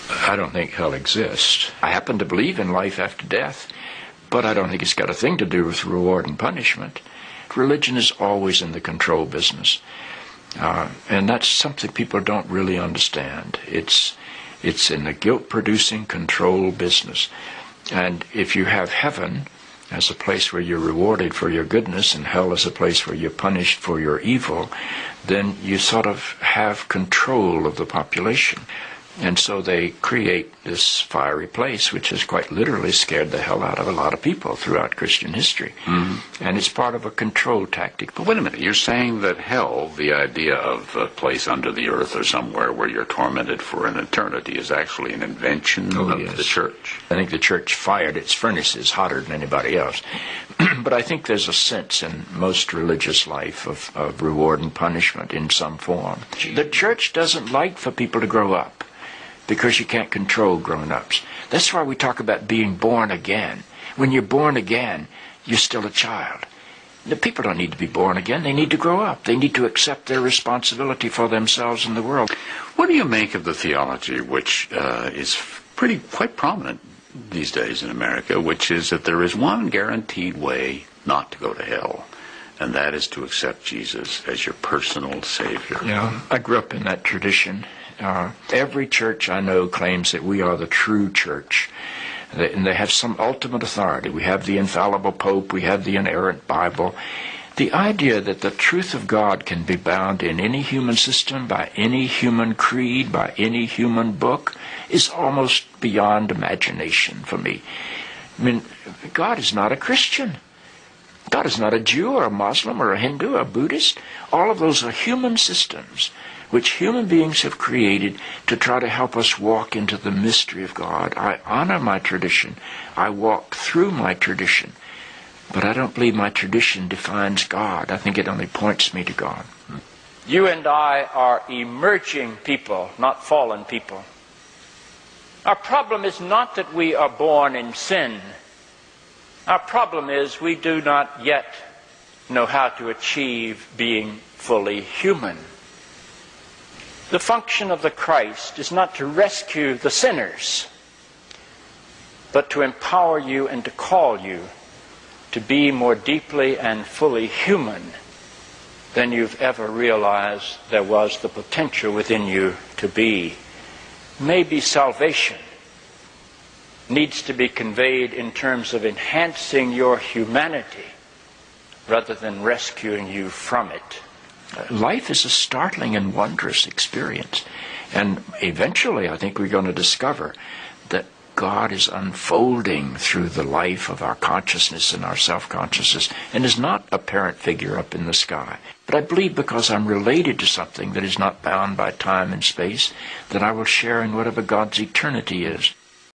I don't think hell exists. I happen to believe in life after death, but I don't think it's got a thing to do with reward and punishment. Religion is always in the control business. And that's something people don't really understand. It's in the guilt-producing control business. And if you have heaven as a place where you're rewarded for your goodness and hell as a place where you're punished for your evil, then you sort of have control of the population. And so they create this fiery place, which has quite literally scared the hell out of a lot of people throughout Christian history. Mm-hmm. And it's part of a control tactic. But wait a minute, you're saying that hell, the idea of a place under the earth or somewhere where you're tormented for an eternity, is actually an invention of the church? I think the church fired its furnaces hotter than anybody else. But I think there's a sense in most religious life of reward and punishment in some form. The church doesn't like for people to grow up, because you can't control grown-ups. That's why we talk about being born again. When you're born again, you're still a child. The people don't need to be born again. They need to grow up. They need to accept their responsibility for themselves and the world. What do you make of the theology, which is quite prominent these days in America, which is that there is one guaranteed way not to go to hell, and that is to accept Jesus as your personal Savior? Yeah, I grew up in that tradition. Every church I know claims that we are the true church, and they have some ultimate authority. We have the infallible Pope, we have the inerrant Bible. The idea that the truth of God can be bound in any human system, by any human creed, by any human book, is almost beyond imagination for me. I mean, God is not a Christian. God is not a Jew or a Muslim or a Hindu or a Buddhist. All of those are human systems which human beings have created to try to help us walk into the mystery of God. I honor my tradition. I walk through my tradition. But I don't believe my tradition defines God. I think it only points me to God. You and I are emerging people, not fallen people. Our problem is not that we are born in sin. Our problem is we do not yet know how to achieve being fully human. The function of the Christ is not to rescue the sinners, but to empower you and to call you to be more deeply and fully human than you've ever realized there was the potential within you to be. Maybe salvation needs to be conveyed in terms of enhancing your humanity rather than rescuing you from it. Life is a startling and wondrous experience. And eventually, I think we're going to discover that God is unfolding through the life of our consciousness and our self-consciousness, and is not a parent figure up in the sky. But I believe because I'm related to something that is not bound by time and space, that I will share in whatever God's eternity is.